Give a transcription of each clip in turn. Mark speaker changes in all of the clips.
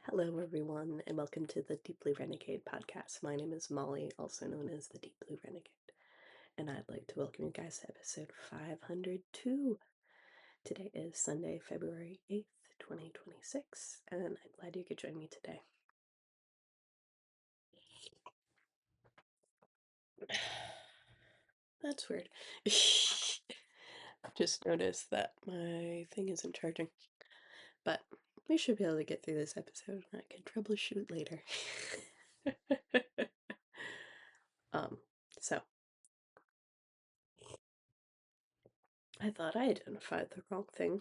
Speaker 1: Hello, everyone, and welcome to the Deep Blue Renegade podcast. My name is Molly, also known as the Deep Blue Renegade, and I'd like to welcome you guys to episode 502. Today is Sunday, February 8th, 2026, and I'm glad you could join me today. That's weird. Just noticed that my thing isn't charging, but we should be able to get through this episode and I can troubleshoot later. um, so I thought I identified the wrong thing.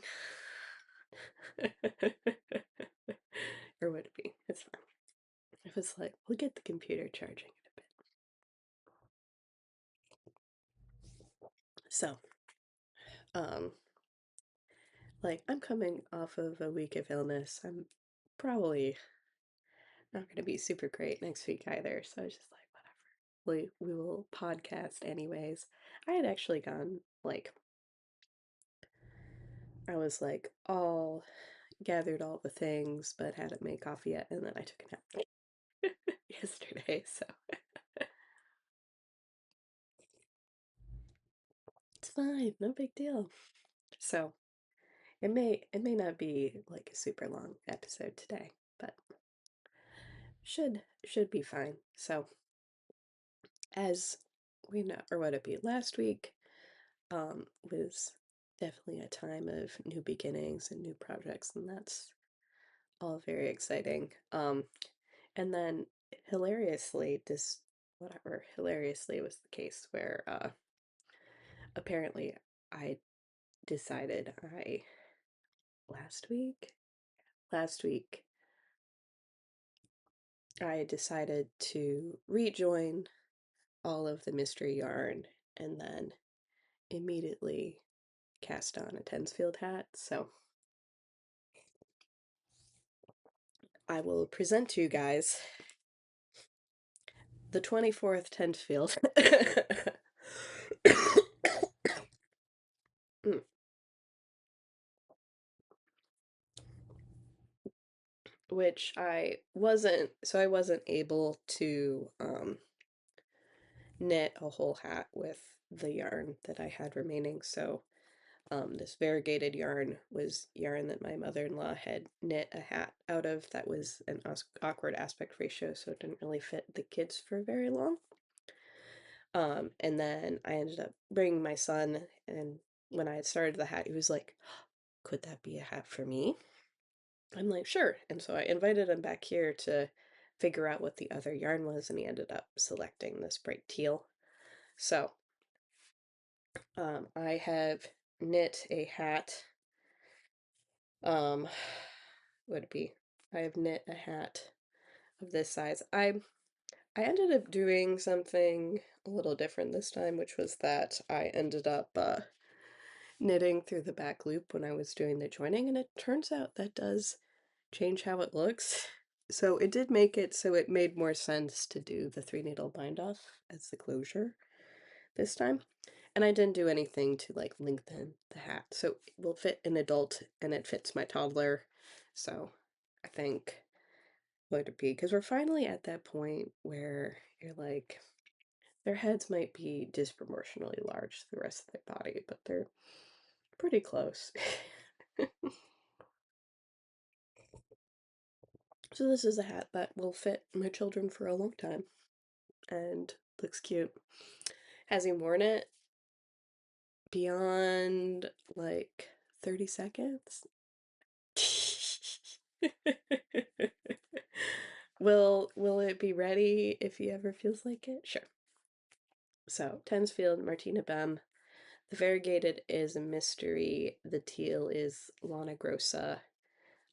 Speaker 1: Or would it be? It's fine. If it's like, we'll get the computer charging in a bit. So, like, I'm coming off of a week of illness. I'm probably not going to be super great next week either. So I was just like, whatever. We will podcast anyways. I had actually gone, like, I was like, all gathered all the things, but hadn't made coffee yet. And then I took a nap yesterday. So it's fine. No big deal. So it may not be like a super long episode today, but should be fine. So as we know, or what it be, last week was definitely a time of new beginnings and new projects, and that's all very exciting. And then hilariously, hilariously was the case where apparently I decided last week I decided to rejoin all of the mystery yarn and then immediately cast on a Tensfield hat. So I will present to you guys the 24th Tensfield. Which I wasn't able to knit a whole hat with the yarn that I had remaining. So this variegated yarn was yarn that my mother-in-law had knit a hat out of that was an awkward aspect ratio, so it didn't really fit the kids for very long. And then I ended up bringing my son, and when I had started the hat, he was like, could that be a hat for me? I'm like, sure. And so I invited him back here to figure out what the other yarn was, and he ended up selecting this bright teal. So I have knit a hat. Would it be? I have knit a hat of this size. I ended up doing something a little different this time, which was that I ended up knitting through the back loop when I was doing the joining, and it turns out that does change how it looks. So it did make it so it made more sense to do the 3-needle bind off as the closure this time. And I didn't do anything to like lengthen the hat. So it will fit an adult and it fits my toddler. So I think what it'd be, because we're finally at that point where you're like, their heads might be disproportionately large to the rest of their body, but they're pretty close. So this is a hat that will fit my children for a long time and looks cute. Has he worn it beyond like 30 seconds? Will it be ready if he ever feels like it? Sure. So, Tensfield, Martina Bem. The variegated is a mystery. The teal is Lana Grossa.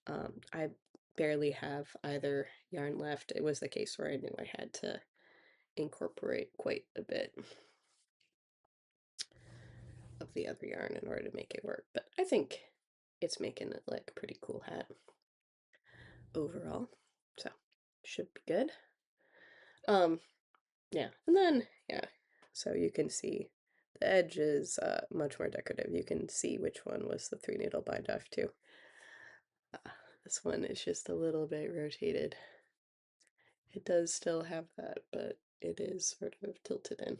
Speaker 1: I barely have either yarn left. It was the case where I knew I had to incorporate quite a bit of the other yarn in order to make it work, but I think it's making it like a pretty cool hat overall, so should be good. Yeah, and then yeah, so you can see the edge is much more decorative. You can see which one was the 3-needle bind off too. This one is just a little bit rotated. It does still have that, but it is sort of tilted in,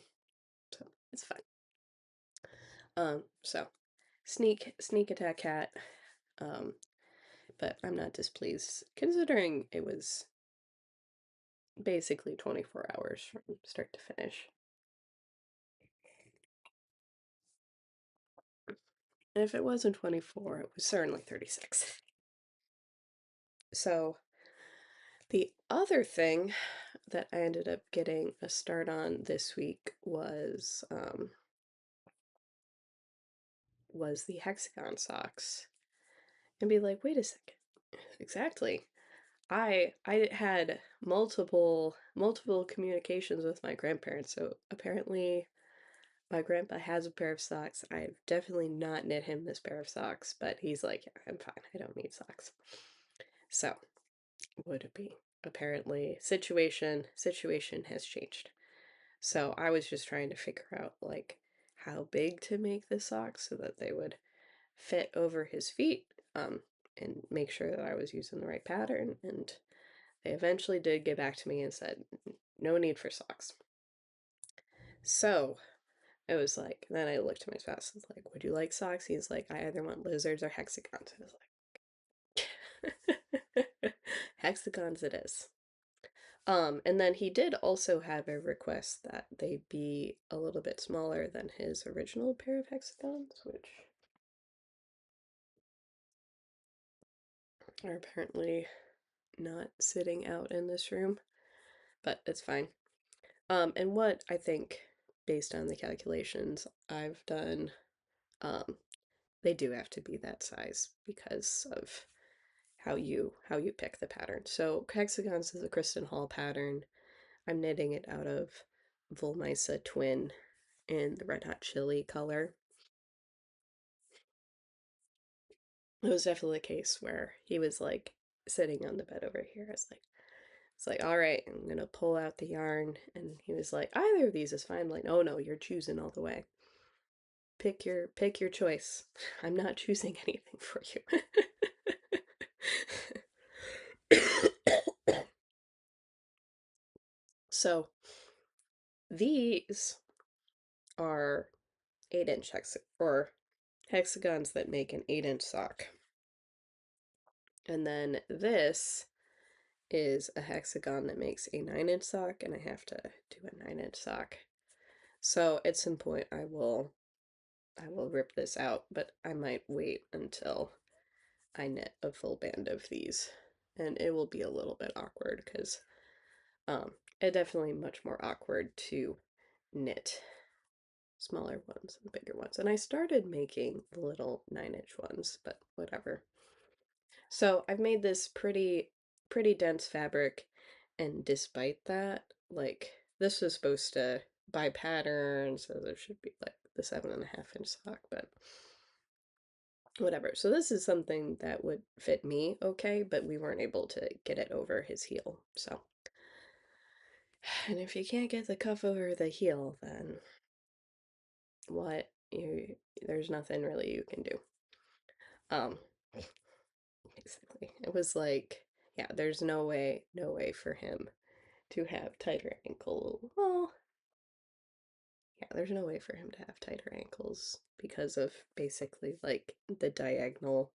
Speaker 1: so it's fine. So sneak attack hat. Um, but I'm not displeased considering it was basically 24 hours from start to finish. And if it wasn't 24, it was certainly 36. So the other thing that I ended up getting a start on this week was the hexagon socks. And be like, wait a second. Exactly. I had multiple communications with my grandparents, so apparently my grandpa has a pair of socks. I've definitely not knit him this pair of socks, but he's like, yeah, I'm fine. I don't need socks. So, would it be? Apparently, situation has changed. So I was just trying to figure out like how big to make the socks so that they would fit over his feet, and make sure that I was using the right pattern. And they eventually did get back to me and said, no need for socks. So it was like, then I looked at my spouse and was like, would you like socks? He's like, I either want lizards or hexagons. I was like, hexagons it is. And then he did also have a request that they be a little bit smaller than his original pair of hexagons, which are apparently not sitting out in this room, but it's fine. And what I think, based on the calculations I've done, um, they do have to be that size because of how you pick the pattern. So hexagons is a Kristen Hall pattern. I'm knitting it out of Volmisa Twin in the Red Hot Chili color. It was definitely a case where he was like sitting on the bed over here. It's like, all right, I'm gonna pull out the yarn, and he was like, either of these is fine. I'm like, oh no, you're choosing all the way. Pick your choice. I'm not choosing anything for you. So these are 8-inch or hexagons that make an 8-inch sock. And then this is a hexagon that makes a 9-inch sock, and I have to do a 9-inch sock. So at some point I will rip this out, but I might wait until I knit a full band of these. And it will be a little bit awkward because it definitely much more awkward to knit smaller ones and bigger ones. And I started making the little 9-inch ones, but whatever. So I've made this pretty dense fabric, and despite that, like this was supposed to by pattern, so there should be like the 7.5-inch sock, but whatever. So this is something that would fit me okay, but we weren't able to get it over his heel. So, and if you can't get the cuff over the heel, then what you there's nothing really you can do. Um, basically, it was like, yeah, there's no way for him to have tighter ankle. Well, yeah, there's no way for him to have tighter ankles because of basically like the diagonal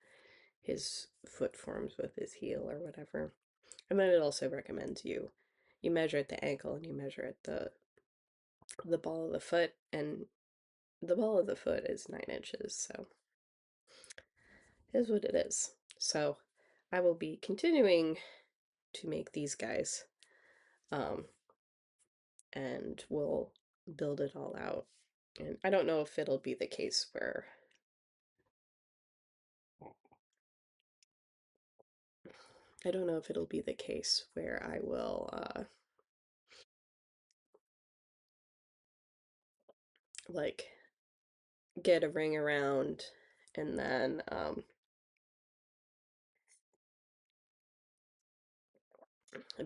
Speaker 1: his foot forms with his heel or whatever. And then it also recommends you measure at the ankle and you measure at the ball of the foot, and the ball of the foot is 9 inches, so it is what it is. So I will be continuing to make these guys, um, and we'll build it all out. And I don't know if it'll be the case where I don't know if it'll be the case where I will like get a ring around and then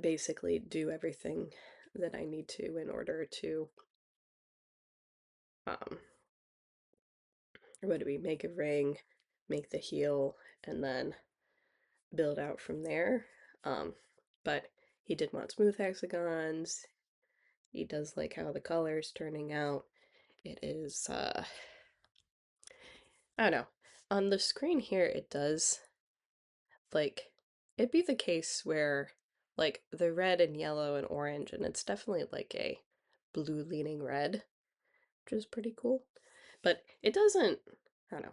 Speaker 1: basically do everything that I need to in order to um or what do we make a ring, make the heel, and then build out from there. Um, but he did want smooth hexagons. He does like how the color's turning out. It is, I don't know. On the screen here, it does, like, it'd be the case where, like, the red and yellow and orange, and it's definitely like a blue leaning red, which is pretty cool. But it doesn't, I don't know.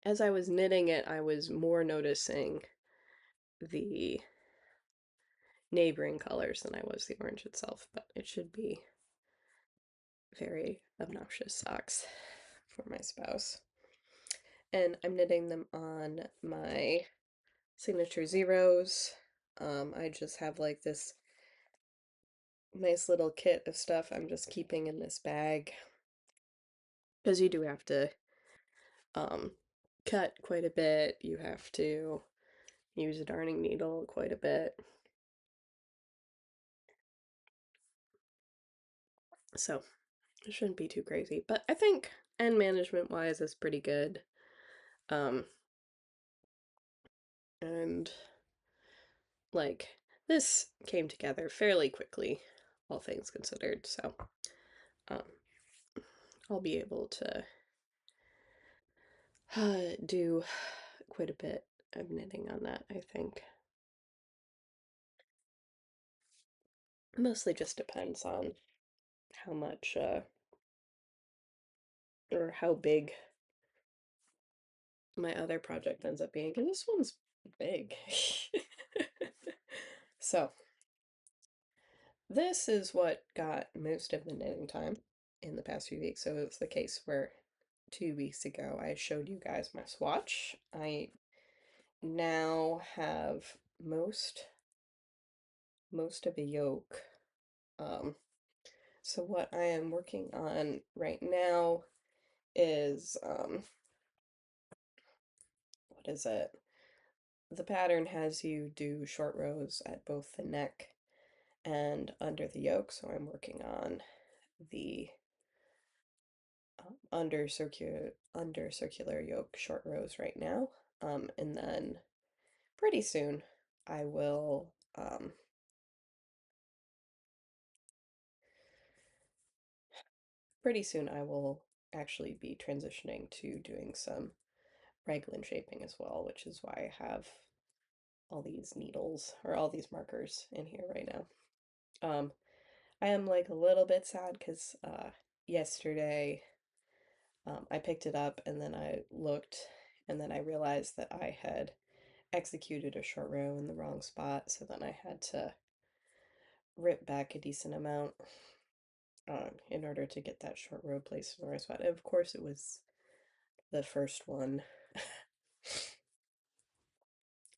Speaker 1: As I was knitting it, I was more noticing the neighboring colors than I was the orange itself, but it should be very obnoxious socks for my spouse. And I'm knitting them on my signature zeros. I just have like this nice little kit of stuff I'm just keeping in this bag because you do have to um, cut quite a bit. You have to use a darning needle quite a bit. So it shouldn't be too crazy, but I think end management wise is pretty good. Um, and like this came together fairly quickly, all things considered. So um, I'll be able to do quite a bit of knitting on that, I think. Mostly just depends on how much or how big my other project ends up being, and this one's big. So this is what got most of the knitting time in the past few weeks. So it was the case where 2 weeks ago I showed you guys my swatch. I now have most of a yoke. Um, so what I am working on right now is what is it? The pattern has you do short rows at both the neck and under the yoke, so I'm working on the under circular yoke short rows right now, and then pretty soon I will actually be transitioning to doing some raglan shaping as well, which is why I have all these needles or all these markers in here right now. I am like a little bit sad because yesterday I picked it up and then I looked and then I realized that I had executed a short row in the wrong spot, so then I had to rip back a decent amount in order to get that short row placed in the right spot. And of course, it was the first one.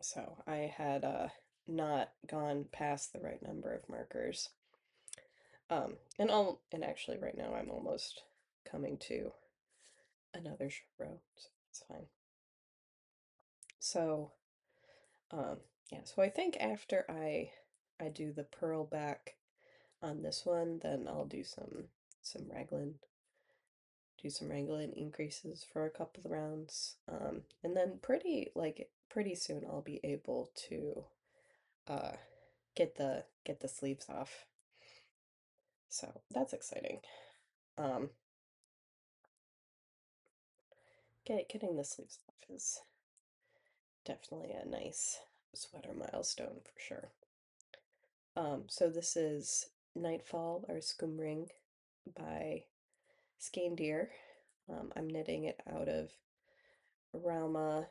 Speaker 1: So I had not gone past the right number of markers. And actually right now I'm almost coming to another short row, so it's fine. So yeah, so I think after I do the purl back on this one, then I'll do some raglan do some raglan increases for a couple of rounds. And then pretty soon I'll be able to uh get the sleeves off. So that's exciting. Um getting the sleeves off is definitely a nice sweater milestone for sure. So this is Nightfall or Skumring by Skein. I'm knitting it out of Rauma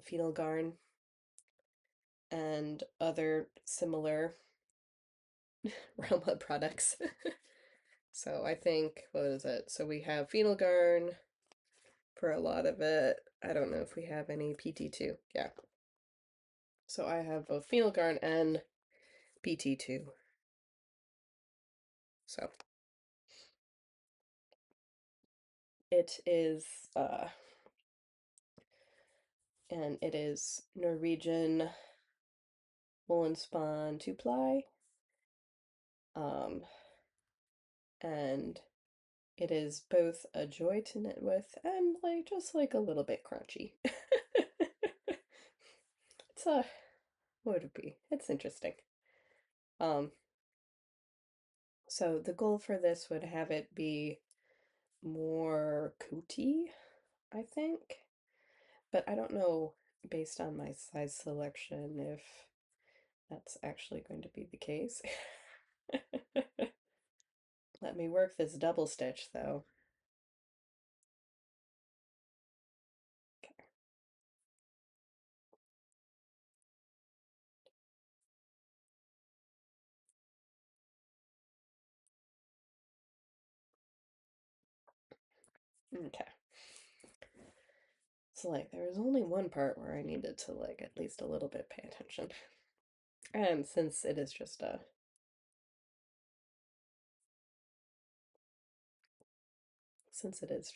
Speaker 1: Phenol Garn and other similar Rauma products. So I think, what is it? So we have Phenol Garn for a lot of it. I don't know if we have any PT2. Yeah. So I have both Phenol Garn and PT2. So it is and it is Norwegian woolen spawn 2-ply. And it is both a joy to knit with and like just like a little bit crunchy. it's a what would it be? It's interesting. Um, so the goal for this would have it be more cootie, I think. But I don't know based on my size selection if that's actually going to be the case. Let me work this double stitch though. Okay. So like there was only one part where I needed to like at least a little bit pay attention. And since it is just a since it is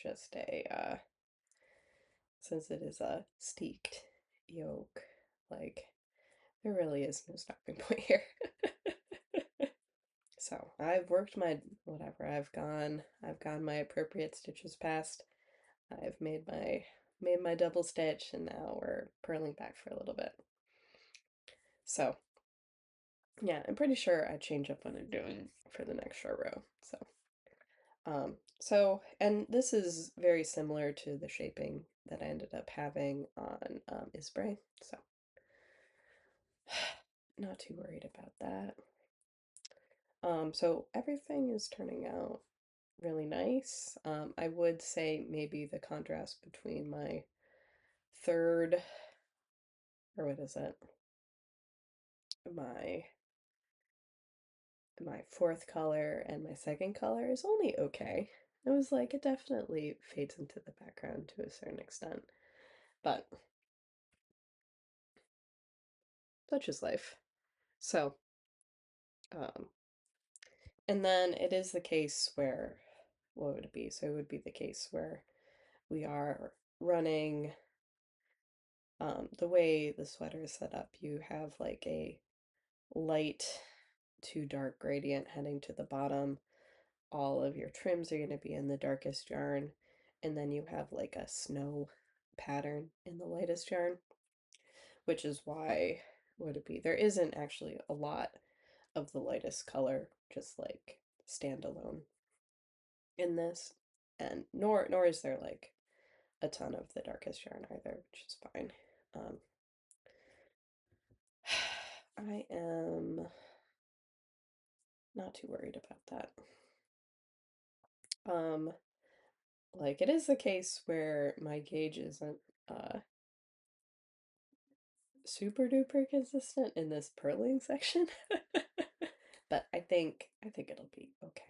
Speaker 1: a steeked yolk, like there really is no stopping point here. So I've worked my whatever. I've gone my appropriate stitches past. I've made my double stitch and now we're purling back for a little bit. So yeah, I'm pretty sure I change up what I'm doing for the next short row. And this is very similar to the shaping that I ended up having on Isbray, so not too worried about that. So everything is turning out really nice. I would say maybe the contrast between my third, or what is it? My my fourth color and my second color is only okay. It was like it definitely fades into the background to a certain extent, but such is life. So, um, and then it is the case where, what would it be? So it would be the case where we are running, the way the sweater is set up, you have like a light to dark gradient heading to the bottom. All of your trims are going to be in the darkest yarn, and then you have like a snow pattern in the lightest yarn, which is why, would it be? There isn't actually a lot of the lightest color, just like standalone in this, and nor is there like a ton of the darkest yarn either, which is fine. Um, I am not too worried about that. Um, like it is the case where my gauge isn't super duper consistent in this purling section, but I think it'll be okay.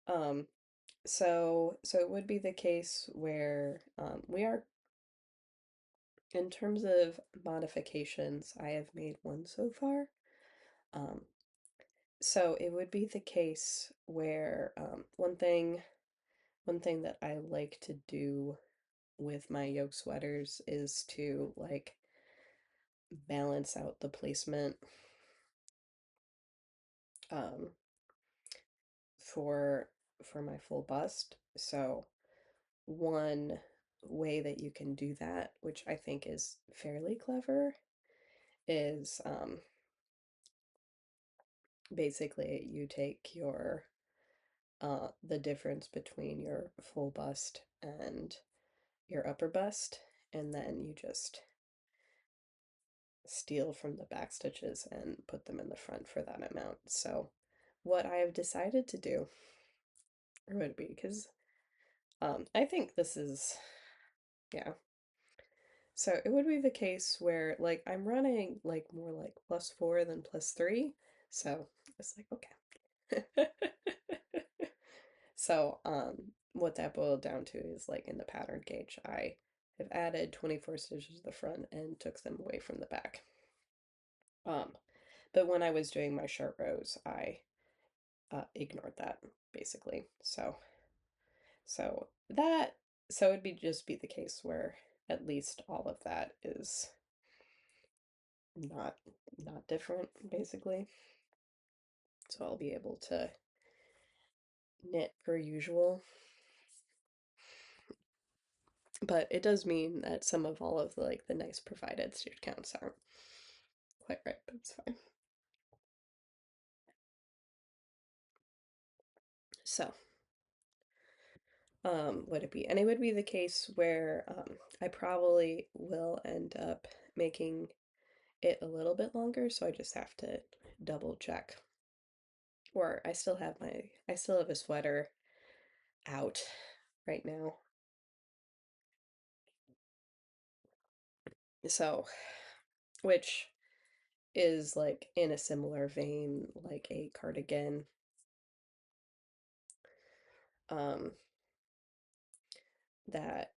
Speaker 1: Um, so it would be the case where we are, in terms of modifications, I have made one so far. Um, so it would be the case where one thing that I like to do with my yoke sweaters is to like balance out the placement um, for for my full bust. So one way that you can do that, which I think is fairly clever, is basically you take your the difference between your full bust and your upper bust, and then you just steal from the back stitches and put them in the front for that amount. So what I have decided to do, or would be, because I think this is, yeah. So it would be the case where like I'm running like more like +4 than +3. So it's like, okay. So what that boiled down to is like in the pattern gauge, I have added 24 stitches to the front and took them away from the back. Um, but when I was doing my short rows, I ignored that basically. So that so it'd be just be the case where at least all of that is not different basically. So I'll be able to knit per usual. But it does mean that some of all of like the nice provided student counts aren't quite right, but it's fine. So, would it be? And it would be the case where I probably will end up making it a little bit longer, so I just have to double check. Or I still have a sweater out right now. So, which is like in a similar vein, like a cardigan. Um, that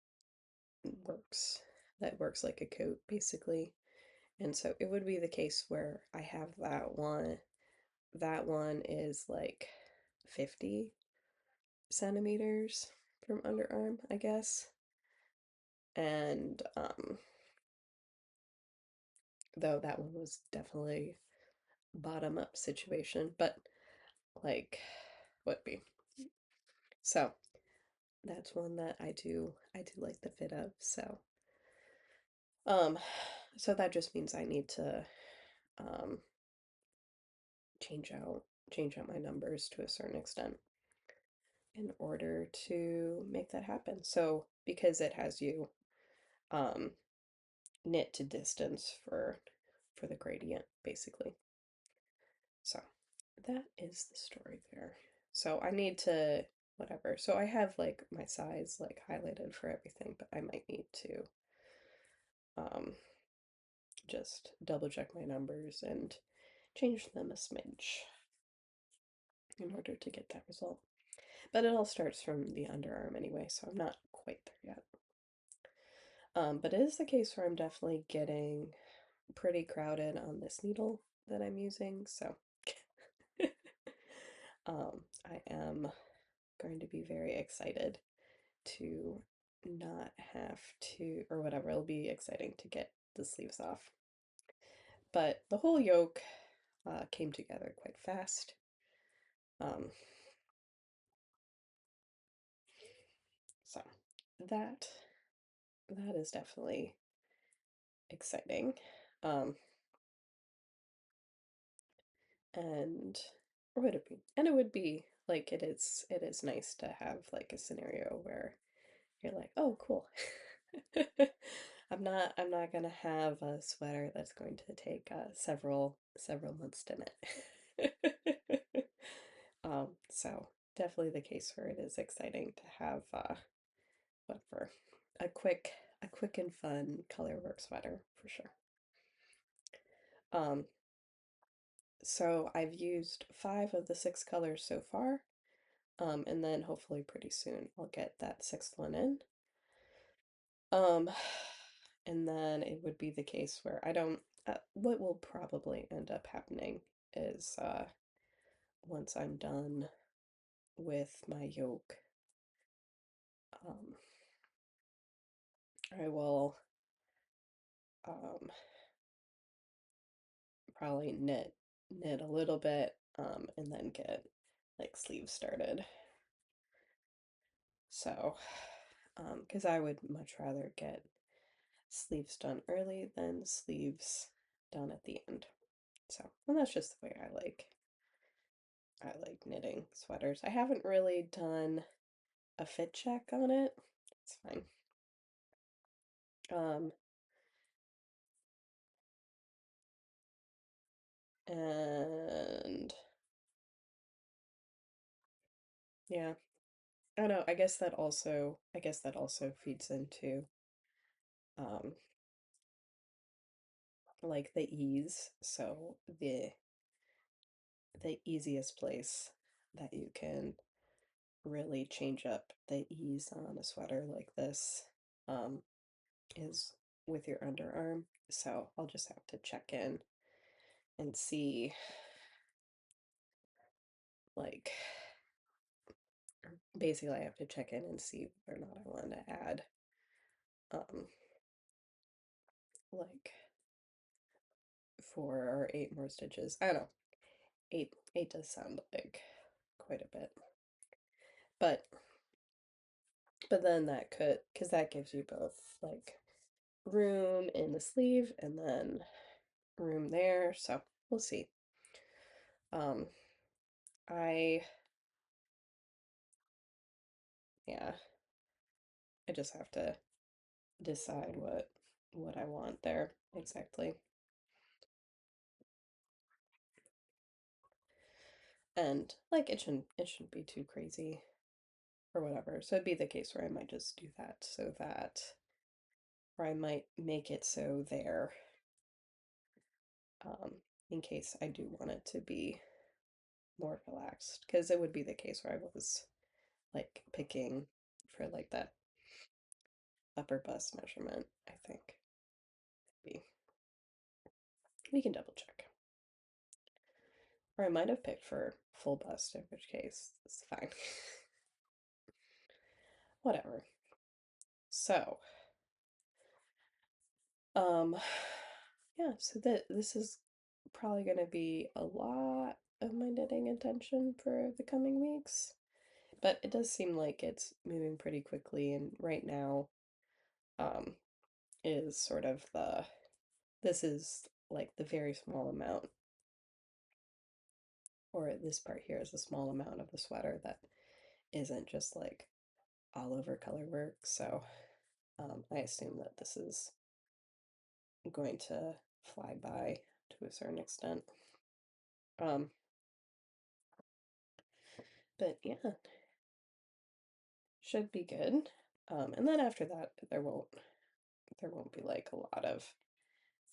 Speaker 1: works that works like a coat basically. And so it would be the case where I have that one. That one is like 50 centimeters from underarm, I guess. And though that one was definitely bottom up situation, but like would be. So that's one that I do like the fit of. Um so that just means I need to um change out change out my numbers to a certain extent in order to make that happen. So because it has you um knit to distance for the gradient basically. So that is the story there. So I need to whatever. So I have like my size like highlighted for everything, but I might need to um just double check my numbers and change them a smidge in order to get that result. But it all starts from the underarm anyway, so I'm not quite there yet. But it is the case where I'm definitely getting pretty crowded on this needle that I'm using, so I am going to be very excited to not have to, or whatever, it'll be exciting to get the sleeves off. But the whole yoke came together quite fast. Um, so that that is definitely exciting. Um, and or would it be? And it would be like it is nice to have like a scenario where you're like, oh cool. I'm not gonna have a sweater that's going to take several months to knit. So definitely the case where it is exciting to have whatever a a quick and fun color work sweater for sure. Um, so I've used 5 of the 6 colors so far, and then hopefully pretty soon I'll get that sixth one in. Um, and then it would be the case where I don't, what will probably end up happening is once I'm done with my yoke, um, I will um, probably knit a little bit, and then get like sleeves started. So, because I would much rather get sleeves done early than sleeves done at the end. So, and that's just the way I like knitting sweaters. I haven't really done a fit check on it. It's fine. Um, and yeah, I don't know. I guess that also feeds into um like the ease. So the easiest place that you can really change up the ease on a sweater like this um is with your underarm. So I'll just have to check in and see like basically I have to check in and see whether or not I want to add um like 4 or 8 more stitches. I don't know. Eight does sound like quite a bit. But But then that could, because that gives you both like room in the sleeve and then room there. So we'll see. Um, I, yeah, I just have to decide what I want there exactly. And like it shouldn't be too crazy or whatever. So it'd be the case where I might just do that so that, or I might make it so there, um, in case I do want it to be more relaxed. Because it would be the case where I was like picking for like that upper bust measurement, I think. Maybe. We can double check. Or I might have picked for full bust, in which case it's fine. Whatever. So, um, yeah, so this is probably going to be a lot of my knitting intention for the coming weeks, but it does seem like it's moving pretty quickly, and right now, um, is sort of this is like the very small amount, or this part here is a small amount of the sweater that isn't just like all over color work, so I assume that this is going to fly by to a certain extent. Um, but yeah, should be good. And then after that, there won't be like a lot of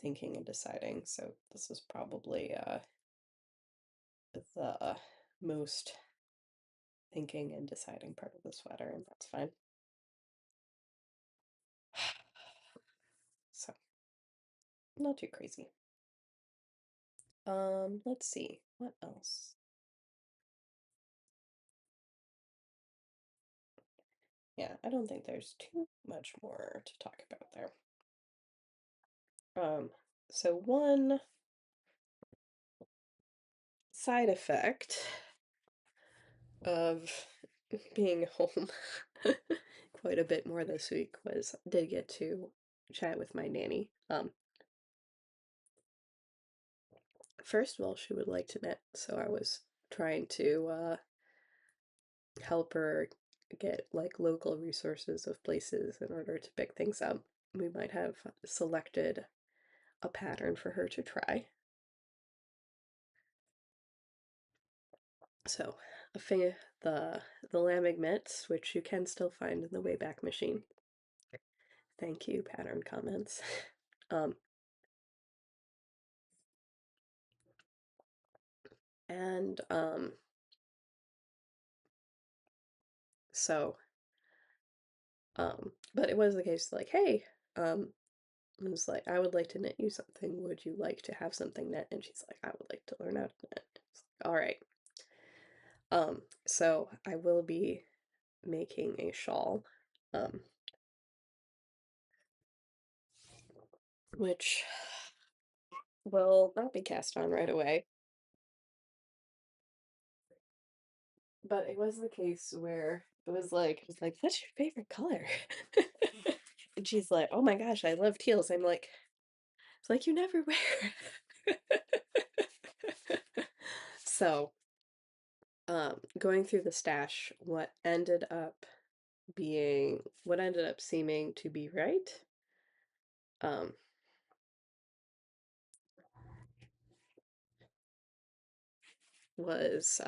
Speaker 1: thinking and deciding. So this is probably the most thinking and deciding part of the sweater, and that's fine. So not too crazy. Let's see what else. Yeah, I don't think there's too much more to talk about there. So one side effect of being home quite a bit more this week was did get to chat with my nanny. First of all, she would like to knit, so I was trying to help her get like local resources of places in order to pick things up. We might have selected a pattern for her to try. So, the lamb mitts, which you can still find in the Wayback Machine. Thank you, pattern comments. Um, and so but it was the case like, hey, it was like, I would like to knit you something. Would you like to have something knit? And she's like, I would like to learn how to knit. Like, all right. So I will be making a shawl, um, which will not be cast on right away. But it was the case where it was like, what's your favorite color? And she's like, oh my gosh, I love teals. I'm like, it's like you never wear. So, going through the stash, what ended up seeming to be right, um, was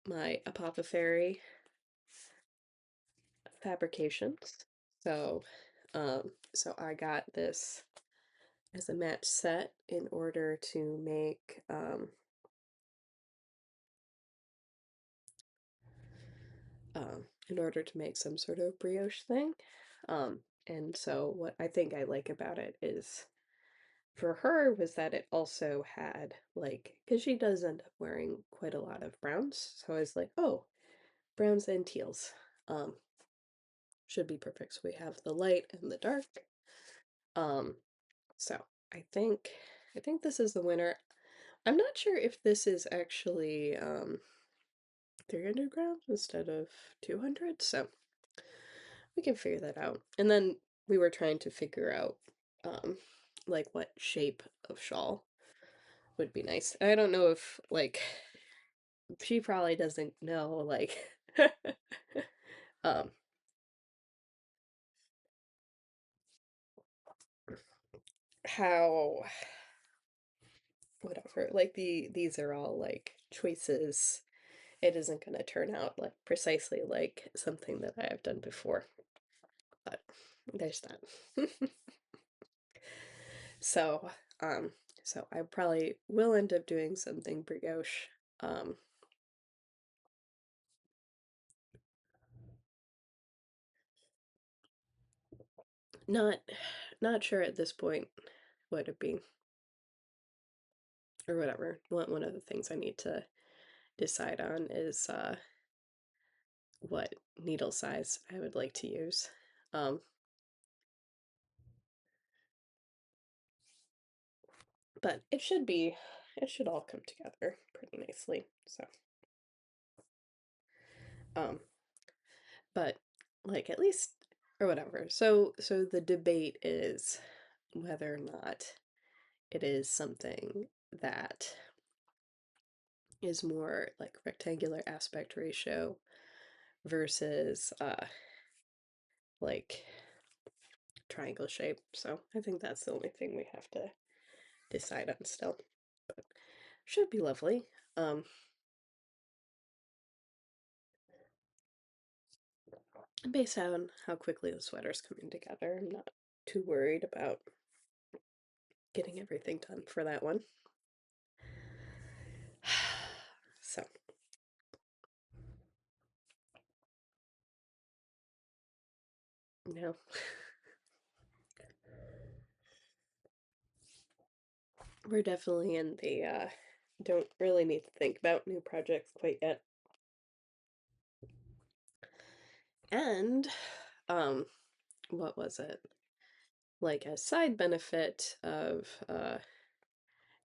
Speaker 1: my apothecary fabrications. So, so I got this as a match set in order to make some sort of brioche thing. And so what I think I like about it is for her was that it also had like, because she does end up wearing quite a lot of browns, so I was like, oh, browns and teals should be perfect. So we have the light and the dark. Um, so I think this is the winner. I'm not sure if this is actually 300 grams instead of 200, so we can figure that out. And then we were trying to figure out like what shape of shawl would be nice. I don't know if like she probably doesn't know like um how whatever like these are all like choices. It isn't going to turn out like precisely like something that I have done before, but there's that. So um so I probably will end up doing something brioche. um not not sure at this point what it be or whatever. One of the things I need to decide on is what needle size I would like to use. Um, but it should all come together pretty nicely. So, um, but like at least or whatever. So the debate is whether or not it is something that is more like rectangular aspect ratio versus like triangle shape. So I think that's the only thing we have to decide on still. But should be lovely. Um, based on how quickly the sweater's coming together, I'm not too worried about getting everything done for that one. So, no. We're definitely in the don't really need to think about new projects quite yet. And what was it? Like a side benefit of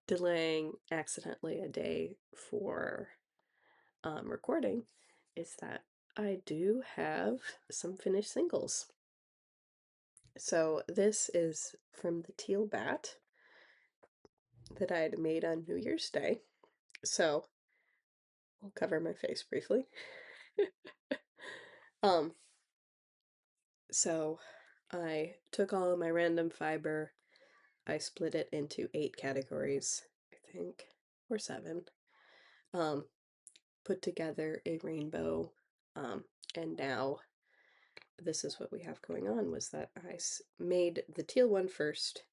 Speaker 1: delaying accidentally a day for recording is that I do have some finished singles. So this is from the Teal Bat that I had made on New Year's Day. So I'll cover my face briefly. um, so I took all of my random fiber, I split it into 8 categories, I think, or 7. Um, put together a rainbow, and now this is what we have going on was that I made the teal one first,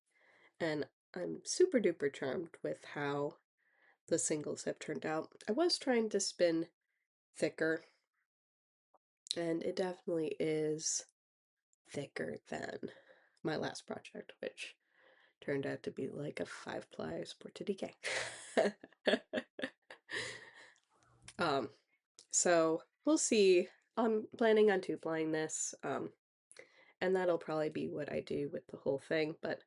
Speaker 1: and I'm super duper charmed with how the singles have turned out. I was trying to spin thicker, and it definitely is thicker than my last project, which turned out to be like a 5-ply sport to DK. um, so we'll see. I'm planning on 2-plying this, and that'll probably be what I do with the whole thing, but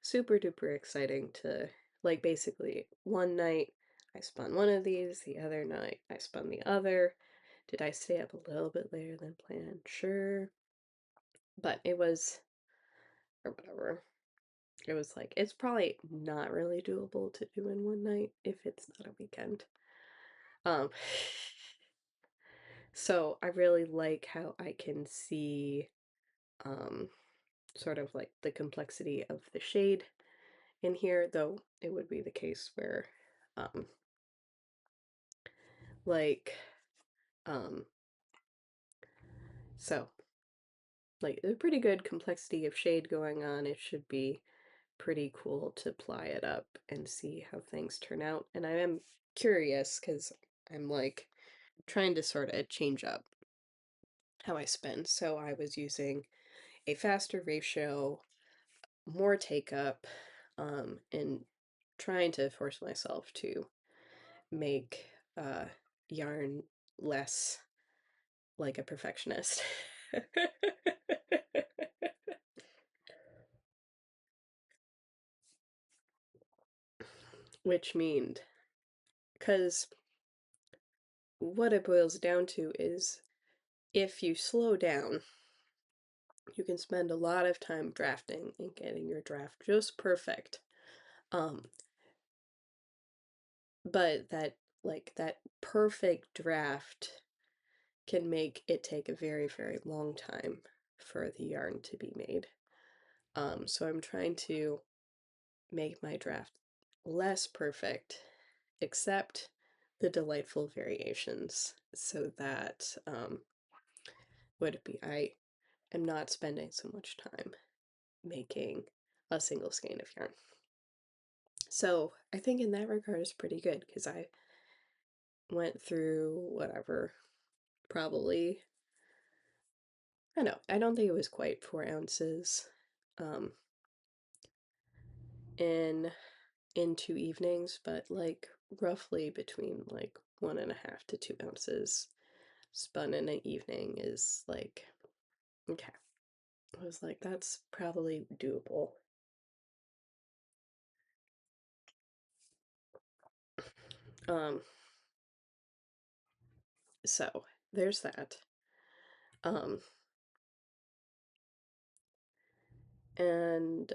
Speaker 1: super duper exciting to, like, basically one night I spun one of these, the other night I spun the other. Did I stay up a little bit later than planned? Sure. But it was, or whatever. It was like, it's probably not really doable to do in one night if it's not a weekend. Um, so I really like how I can see, um, sort of like the complexity of the shade in here, though it would be the case where, um, like, um, so, like, a pretty good complexity of shade going on. It should be pretty cool to ply it up and see how things turn out. And I am curious because I'm like trying to sort of change up how I spin. So I was using a faster ratio, more take up, and trying to force myself to make yarn less like a perfectionist. Which means, because what it boils down to is if you slow down you can spend a lot of time drafting and getting your draft just perfect. Um, but that perfect draft can make it take a very, very long time for the yarn to be made. So I'm trying to make my draft less perfect, except the delightful variations, so that would it be I am not spending so much time making a single skein of yarn. So I think in that regard is pretty good because I went through whatever, probably, I don't know, I don't think it was quite 4 ounces um, in 2 evenings, but like roughly between like 1.5 to 2 ounces spun in an evening is like, okay. I was like, that's probably doable. Um, so there's that. Um, and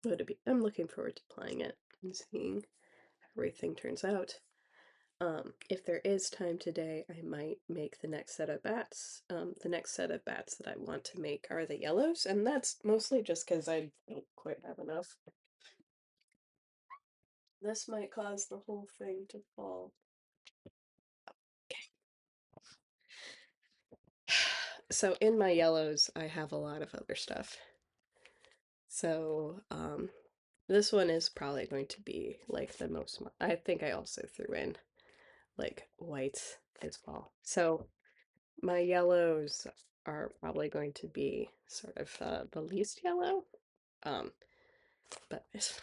Speaker 1: what it be? I'm looking forward to playing it and seeing how everything turns out. If there is time today, I might make the next set of bats. The next set of bats that I want to make are the yellows, and that's mostly just because I don't quite have enough. This might cause the whole thing to fall. So in my yellows, I have a lot of other stuff. So this one is probably going to be like the most. I think I also threw in like whites as well. So my yellows are probably going to be sort of the least yellow, um, but it's fine.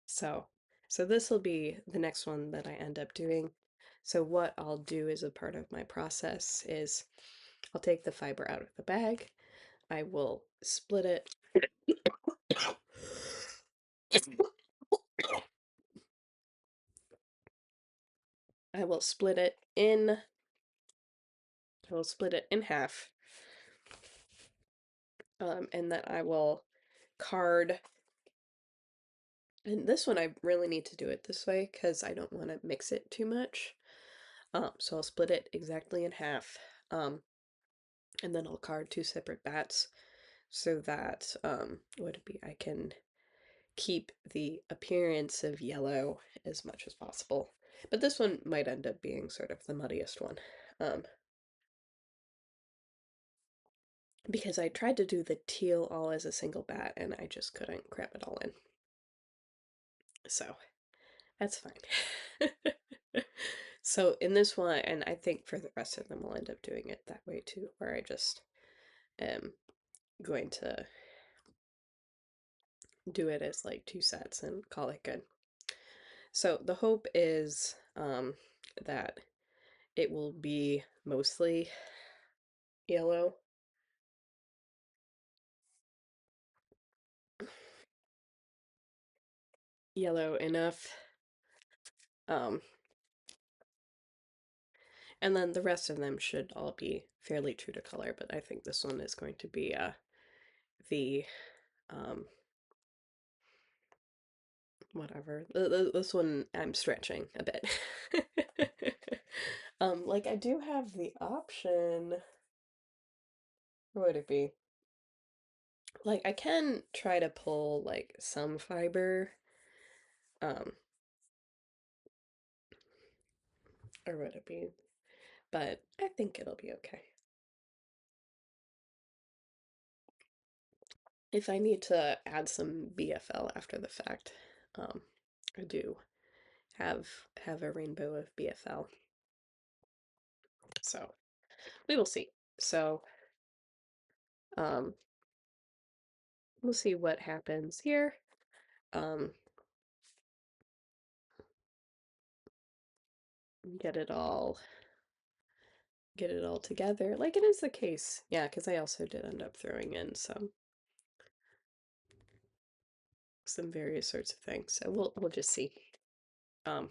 Speaker 1: So this will be the next one that I end up doing. So what I'll do as a part of my process is I'll take the fiber out of the bag. I will split it. I will split it in. I will split it in half, and then I will card. And this one I really need to do it this way because I don't want to mix it too much. So I'll split it exactly in half, and then I'll card two separate bats so that would it be I can keep the appearance of yellow as much as possible. But this one might end up being sort of the muddiest one. Because I tried to do the teal all as a single bat and I just couldn't cram it all in. So that's fine. So in this one, and I think for the rest of them, I'll end up doing it that way too, where I just am going to do it as like 2 sets and call it good. So the hope is that it will be mostly yellow. Yellow enough. Um, and then the rest of them should all be fairly true to color, but I think this one is going to be the whatever. This one I'm stretching a bit. Like I do have the option. What would it be? Like I can try to pull like some fiber, um, or would it be? But I think it'll be okay. If I need to add some BFL after the fact, I do have a rainbow of BFL. So we will see. So um, we'll see what happens here. Um, get it all together like it is the case. Yeah, because I also did end up throwing in some various sorts of things. So we'll just see. Um,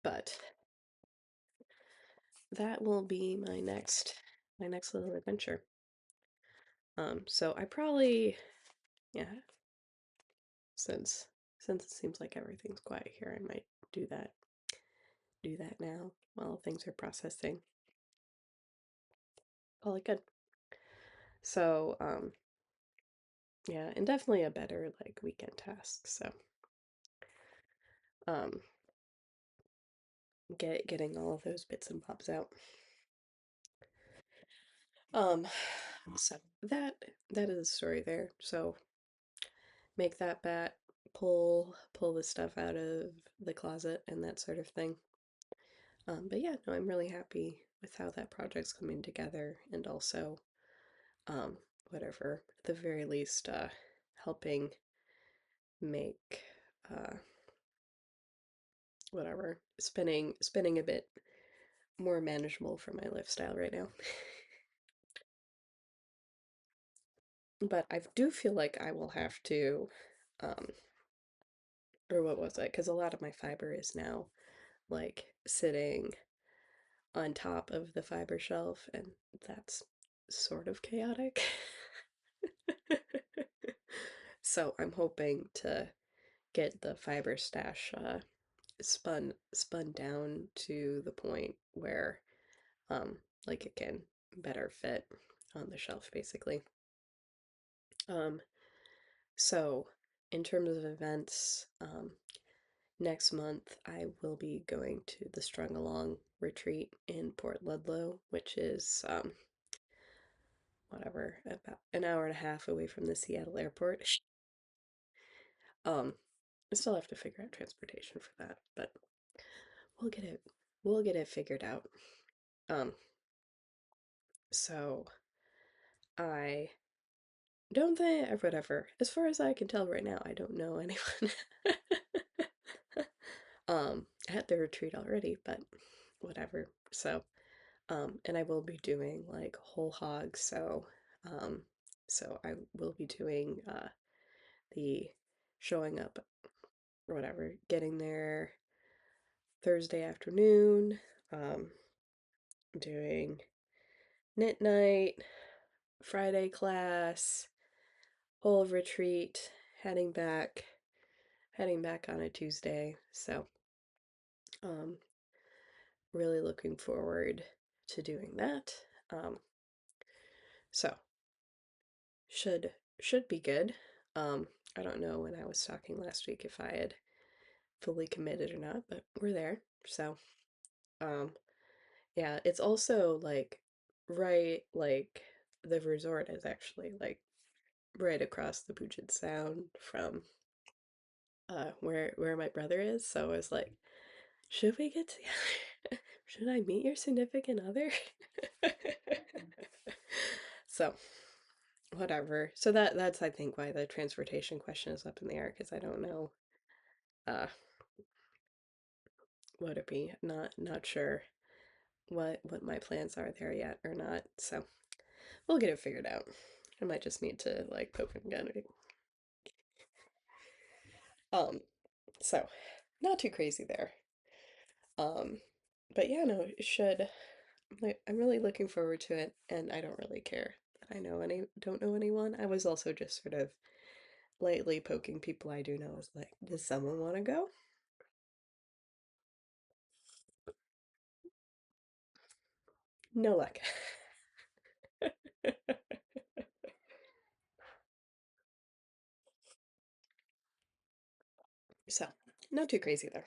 Speaker 1: But that will be my next little adventure. So I probably, yeah, since it seems like everything's quiet here, I might do that now while things are processing. All good. So, yeah, and definitely a better like weekend task. So, um, getting all of those bits and bobs out. Um, so that is the story there. So make that bat, pull the stuff out of the closet and that sort of thing. But yeah, no, I'm really happy with how that project's coming together, and also, um, whatever, at the very least, helping make, uh, whatever, spinning a bit more manageable for my lifestyle right now. But I do feel like I will have to, um, or what was it? Because a lot of my fiber is now like sitting on top of the fiber shelf, and that's sort of chaotic. So I'm hoping to get the fiber stash spun down to the point where like it can better fit on the shelf basically. Um so in terms of events, next month I will be going to the Strung Along retreat in Port Ludlow, which is whatever, about an hour and a half away from the Seattle airport. Um, I still have to figure out transportation for that, but we'll get it we'll get it figured out. Um, so I don't think, or whatever. As far as I can tell right now, I don't know anyone at the retreat already, but whatever. So, and I will be doing like whole hog, um, so I will be doing the showing up, or whatever, getting there Thursday afternoon, um, doing knit night, Friday class, whole retreat, heading back, on a Tuesday. So, um, really looking forward to doing that. Um, so should should be good. Um, I don't know when I was talking last week if I had fully committed or not, but we're there. So, um, yeah, it's also like right like the resort is actually like right across the Puget Sound from where my brother is. So I was like, should we get together? Should I meet your significant other? So whatever. So that's I think why the transportation question is up in the air, because I don't know uh what it be. Not sure what my plans are there yet or not. So we'll get it figured out. I might just need to like poke and gun it. Um, so not too crazy there. Um, but yeah, no, it should. Like, I'm really looking forward to it, and I don't really care that I don't know anyone. I was also just sort of lightly poking people I do know. I was like, does someone want to go? No luck. So, not too crazy there.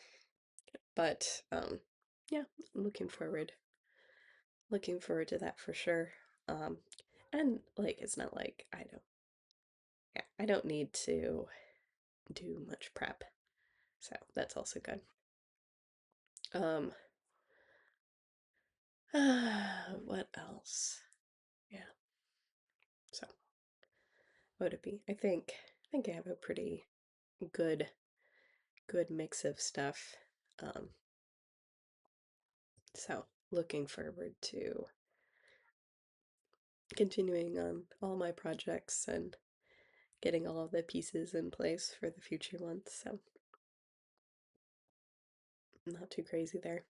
Speaker 1: But yeah, looking forward to that for sure. Um and like it's not like I don't need to do much prep. So, that's also good. Um what else? Yeah. So, what would it be? I think I have a pretty good mix of stuff. Um so, looking forward to continuing on all my projects and getting all of the pieces in place for the future months. So, not too crazy there.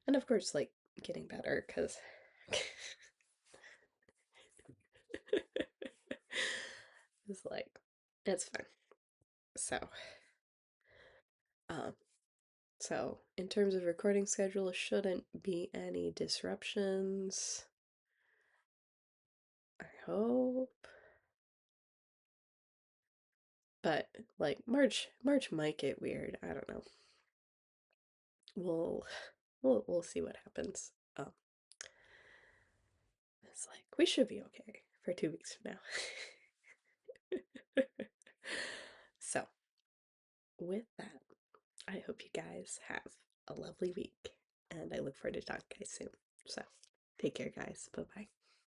Speaker 1: And of course, like, getting better, because it's like, it's fine. So, um, so in terms of recording schedule, shouldn't be any disruptions. I hope. But like March might get weird. I don't know. We'll we'll see what happens. It's like we should be okay for 2 weeks from now. So, with that, I hope you guys have a lovely week, and I look forward to talking to you guys soon. So, take care, guys. Bye bye.